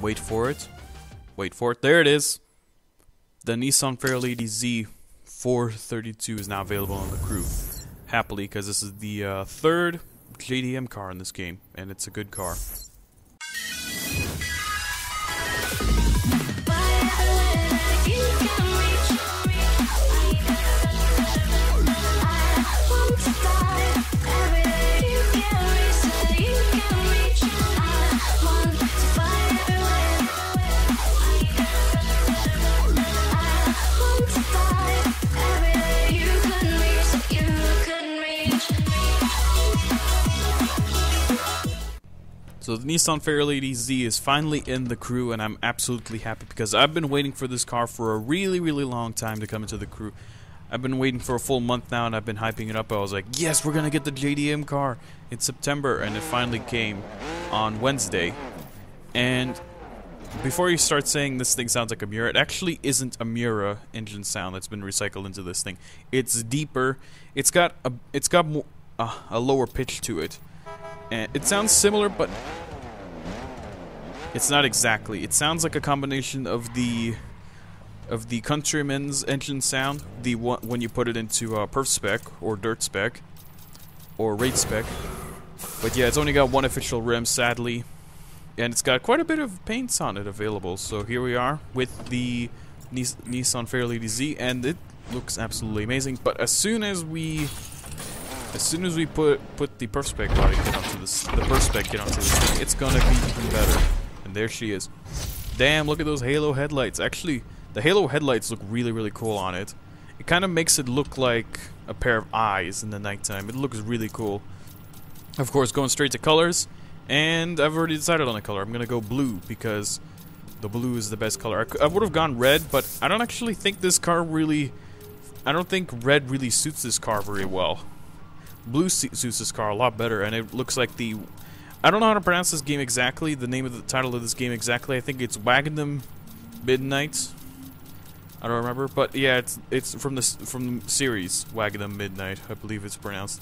Wait for it. Wait for it. There it is. The Nissan Fairlady Z 432 is now available on the crew. Happily, because this is the third JDM car in this game, and it's a good car. So the Nissan Fairlady Z is finally in the crew, and I'm absolutely happy because I've been waiting for this car for a really long time to come into the crew. I've been waiting for a full month now, and I've been hyping it up. I was like, yes, we're gonna get the JDM car in September, and it finally came on Wednesday. And before you start saying this thing sounds like a Miura, it actually isn't a Miura engine sound that's been recycled into this thing. It's deeper. It's got a lower pitch to it. And it sounds similar, but it's not exactly. It sounds like a combination of the Countryman's engine sound, the one when you put it into Perf Spec or Dirt Spec or Raid Spec. But yeah, it's only got one official rim, sadly, and it's got quite a bit of paints on it available. So here we are with the Nissan Fairlady Z, and it looks absolutely amazing. But as soon as we put the Perf Spec body kit onto this, the Perf Spec kit onto this thing, it's gonna be even better. And there she is. Damn, look at those halo headlights. Actually, the halo headlights look really cool on it. It kind of makes it look like a pair of eyes in the nighttime. It looks really cool. Of course, going straight to colors, and I've already decided on a color. I'm gonna go blue because the blue is the best color. I would have gone red, but I don't actually think this car really. I don't think red really suits this car very well. Blue suits this car a lot better, and it looks like the... I don't know how to pronounce this game exactly, the name of the title of this game exactly. I think it's Wagon Midnight. I don't remember, but yeah, it's from the series Wagon Midnight, I believe it's pronounced.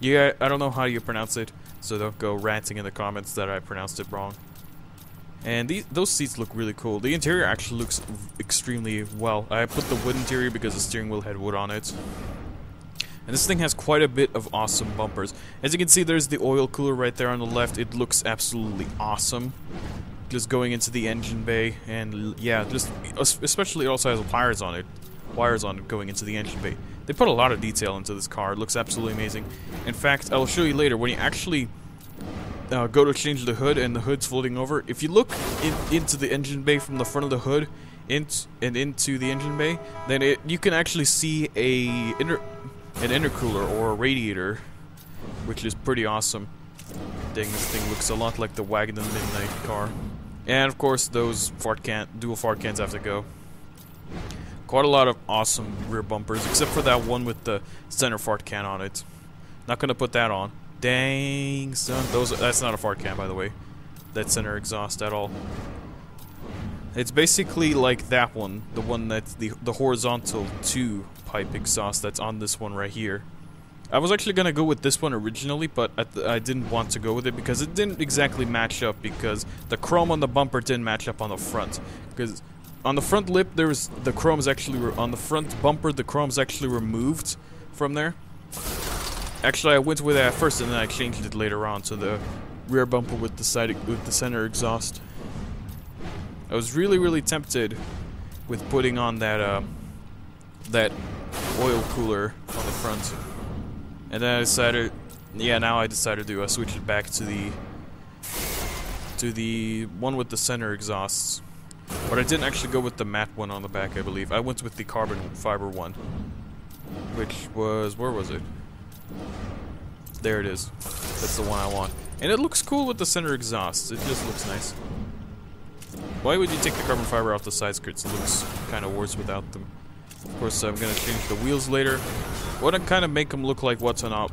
Yeah, I don't know how you pronounce it, so don't go ranting in the comments that I pronounced it wrong. And those seats look really cool. The interior actually looks extremely well. I put the wood interior because the steering wheel had wood on it. And this thing has quite a bit of awesome bumpers. As you can see, there's the oil cooler right there on the left. It looks absolutely awesome. Just going into the engine bay, and yeah, just especially it also has wires on it. Wires on it going into the engine bay. They put a lot of detail into this car. It looks absolutely amazing. In fact, I'll show you later when you actually go to change the hood and the hood's folding over. If you look into the engine bay from the front of the hood into the engine bay, then you can actually see an intercooler or a radiator, which is pretty awesome. Dang, this thing looks a lot like the Wagon Midnight car. And of course, those dual fart cans have to go. Quite a lot of awesome rear bumpers, except for that one with the center fart can on it. Not gonna put that on. Dang, son. That's not a fart can, by the way. That center exhaust at all. It's basically like that one, the one that's the horizontal 2-pipe exhaust that's on this one right here. I was actually gonna go with this one originally, but I didn't want to go with it because it didn't exactly match up, because the chrome on the bumper didn't match up on the front. Because on the front lip, the chrome's actually on the front bumper, the chrome's actually removed from there. Actually, I went with it at first, and then I changed it later on to the rear bumper with the center exhaust. I was really tempted with putting on that oil cooler on the front, and then I decided, yeah, now I decided to switch it back to the one with the center exhausts. But I didn't actually go with the matte one on the back, I believe. I went with the carbon fiber one, which was, where was it? There it is. That's the one I want, and it looks cool with the center exhausts. It just looks nice. Why would you take the carbon fiber off the side skirts? It looks kind of worse without them. Of course, I'm gonna change the wheels later. I want to kind of make them look like Watanabe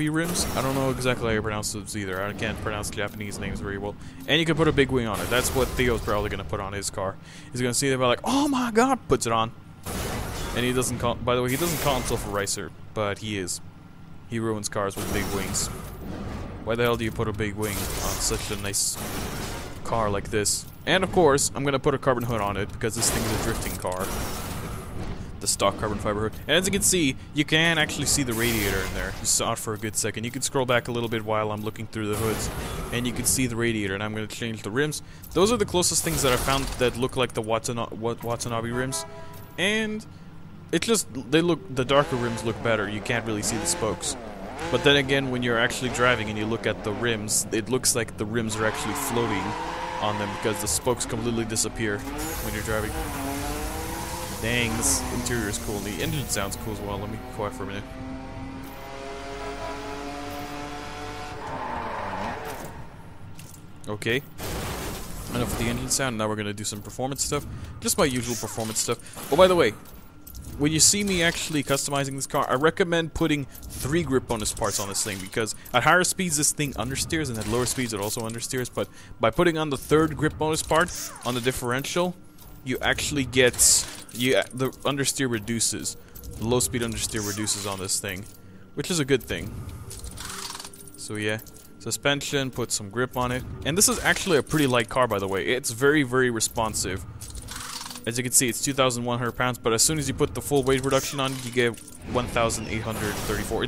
rims. I don't know exactly how you pronounce those either. I can't pronounce Japanese names very well. And you can put a big wing on it. That's what Theo's probably gonna put on his car. He's gonna see it and be like, "Oh my God!" Puts it on. And he doesn't call. By the way, he doesn't call himself a racer, but he is. He ruins cars with big wings. Why the hell do you put a big wing on such a nice car like this. And of course, I'm gonna put a carbon hood on it because this thing is a drifting car. The stock carbon fiber hood. And as you can see, you can actually see the radiator in there. You saw it for a good second. You can scroll back a little bit while I'm looking through the hoods, and you can see the radiator. And I'm gonna change the rims. Those are the closest things that I found that look like the Watanabe rims. And it just, the darker rims look better. You can't really see the spokes. But then again, when you're actually driving and you look at the rims, it looks like the rims are actually floating on them because the spokes completely disappear when you're driving. Dang, this interior is cool. The engine sounds cool as well. Let me be quiet for a minute. Okay. Enough of the engine sound. Now we're going to do some performance stuff. Just my usual performance stuff. Oh, by the way, when you see me actually customizing this car, I recommend putting 3 grip bonus parts on this thing, because at higher speeds this thing understeers, and at lower speeds it also understeers, but by putting on the 3rd grip bonus part on the differential, you actually get, the understeer reduces. The low speed understeer reduces on this thing, which is a good thing. So yeah, suspension, put some grip on it. And this is actually a pretty light car, by the way. It's very, very responsive. As you can see, it's 2,100 pounds, but as soon as you put the full weight reduction on it, you get 1,834.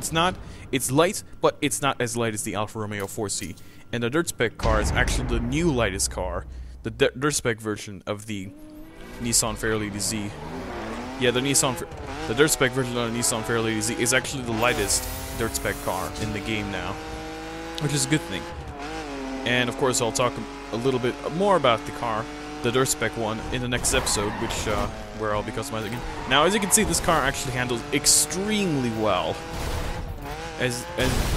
It's light, but it's not as light as the Alfa Romeo 4C. And the dirt spec car is actually the new lightest car, the dirt spec version of the Nissan Fairlady Z. Yeah, the dirt spec version of the Nissan Fairlady Z is actually the lightest dirt spec car in the game now, which is a good thing. And of course, I'll talk a little bit more about the car, the dirt spec one, in the next episode, which where I'll be customizing it. Now, as you can see, this car actually handles extremely well, as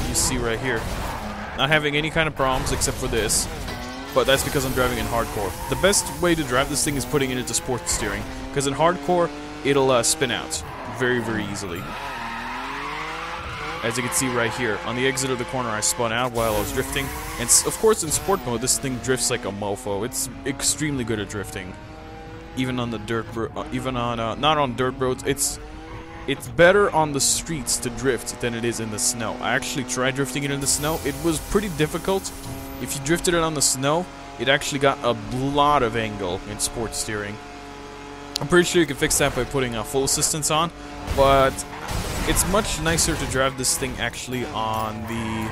you see right here. Not having any kind of problems except for this, but that's because I'm driving in hardcore. The best way to drive this thing is putting it into sports steering, because in hardcore it'll spin out very, very easily. As you can see right here, on the exit of the corner I spun out while I was drifting, and of course in sport mode this thing drifts like a mofo. It's extremely good at drifting, even on the not on dirt roads. It's better on the streets to drift than it is in the snow. I actually tried drifting it in the snow. It was pretty difficult. If you drifted it on the snow, it actually got a lot of angle in sports steering. I'm pretty sure you can fix that by putting full assistance on, but it's much nicer to drive this thing actually on the...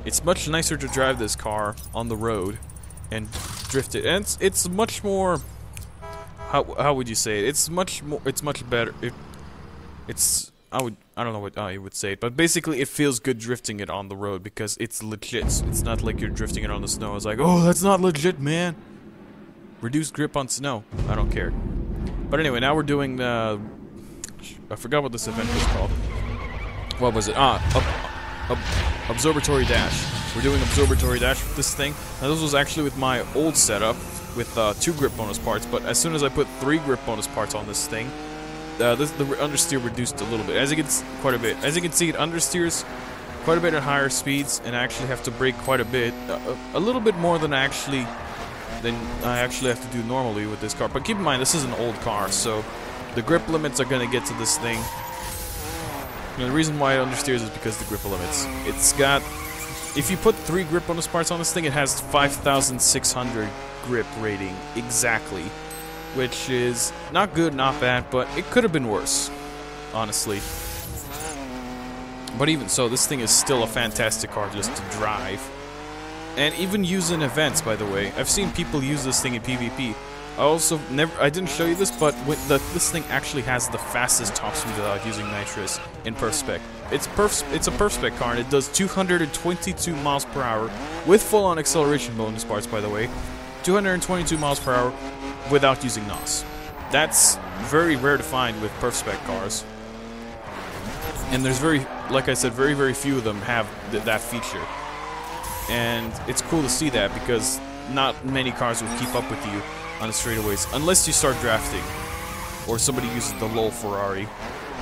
It's much nicer to drive this car on the road and drift it. And it's much more... How would you say it? It's much more... It's much better. I don't know what you would say it, but basically it feels good drifting it on the road because it's legit. It's not like you're drifting it on the snow. It's like, oh, that's not legit, man. Reduced grip on snow. I don't care. But anyway, now we're doing the... I forgot what this event was called. What was it? Observatory Dash. We're doing Observatory Dash with this thing. Now this was actually with my old setup with 2 grip bonus parts, but as soon as I put 3 grip bonus parts on this thing, the understeer reduced a little bit. As you can quite a bit. As you can see, it understeers quite a bit at higher speeds, and I actually have to brake quite a bit, a little bit more than I actually have to do normally with this car. But keep in mind, this is an old car, so the grip limits are going to get to this thing. And the reason why it understeers is because the grip limits. It's got... If you put 3 grip bonus parts on this thing, it has 5,600 grip rating exactly. Which is not good, not bad, but it could have been worse, honestly. But even so, this thing is still a fantastic car just to drive. And even use in events, by the way. I've seen people use this thing in PvP. I didn't show you this, but this thing actually has the fastest top speed without using nitrous in Perf Spec. It's a Perf Spec car, and it does 222 miles per hour with full-on acceleration bonus parts, by the way. 222 miles per hour without using NOS. That's very rare to find with Perf Spec cars. And there's like I said, very, very few of them have that feature. And it's cool to see that because not many cars will keep up with you on the straightaways unless you start drafting or somebody uses the LOL Ferrari,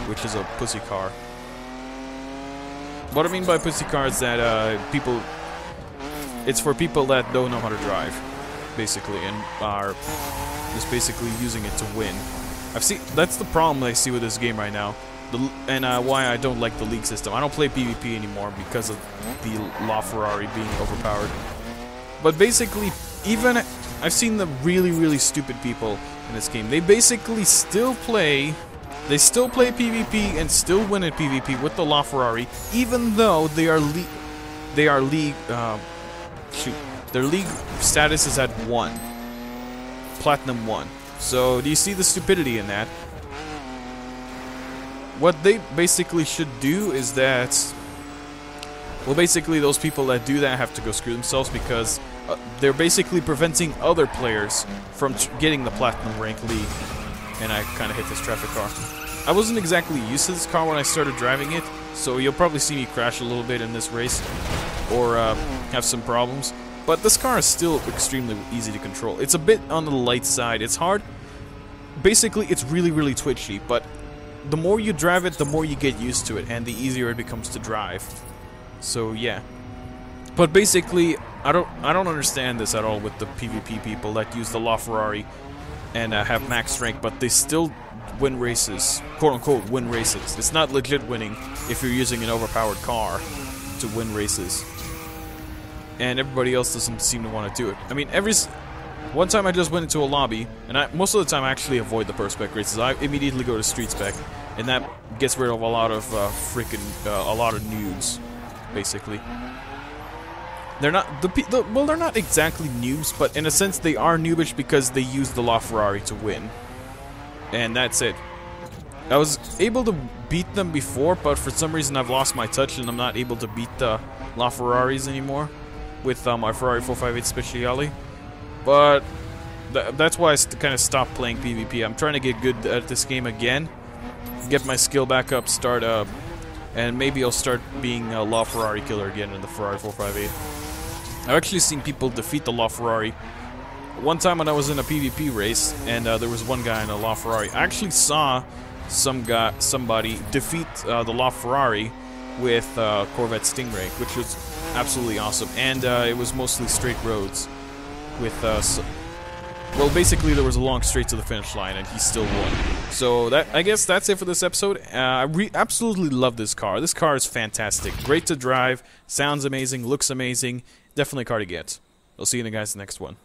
which is a pussy car. What I mean by pussy car is that it's for people that don't know how to drive, basically, and are just basically using it to win. That's the problem I see with this game right now. And why I don't like the league system. I don't play PvP anymore because of the LaFerrari being overpowered. But basically, even I've seen the really, really stupid people in this game. They basically still play. They still play PvP and still win at PvP with the LaFerrari, even though their league status is at 1, Platinum 1. So do you see the stupidity in that? What they basically should do is that, well, basically those people that do that have to go screw themselves, because they're basically preventing other players from getting the Platinum rank league. And I kind of hit this traffic car. I wasn't exactly used to this car when I started driving it, so you'll probably see me crash a little bit in this race, or have some problems. But this car is still extremely easy to control. It's a bit on the light side. It's hard. Basically, it's really, really twitchy, but the more you drive it, the more you get used to it, and the easier it becomes to drive. So yeah. But basically, I don't understand this at all with the PvP people that use the LaFerrari and have max rank, but they still win races, quote-unquote win races. It's not legit winning if you're using an overpowered car to win races. And everybody else doesn't seem to want to do it. I mean, one time I just went into a lobby, and most of the time I actually avoid the Perf Spec races. I immediately go to Street Spec, and that gets rid of a lot of a lot of noobs, basically. They're not well, they're not exactly noobs, but in a sense they are noobish because they use the LaFerrari to win. And that's it. I was able to beat them before, but for some reason I've lost my touch and I'm not able to beat the LaFerraris anymore with my Ferrari 458 Speciale. But that's why I kind of stopped playing PvP. I'm trying to get good at this game again, get my skill back up, start up, and maybe I'll start being a LaFerrari killer again in the Ferrari 458. I've actually seen people defeat the LaFerrari. One time when I was in a PvP race, and there was one guy in a LaFerrari. I actually saw somebody defeat the LaFerrari with Corvette Stingray, which was absolutely awesome. And it was mostly straight roads with well, basically there was a long straight to the finish line, and he still won. So I guess that's it for this episode. I absolutely love this car. This car is fantastic, great to drive, sounds amazing, looks amazing. Definitely a car to get. I'll see you guys in the next one.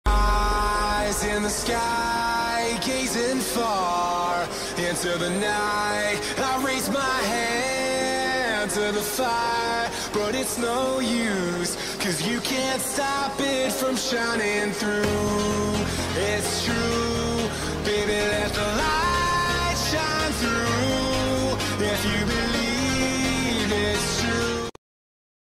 Eyes in the sky, gazing far into the night. I raise my hand to the fire, but it's no use, 'cause you can't stop it from shining through. It's true, baby, let the light shine through. If you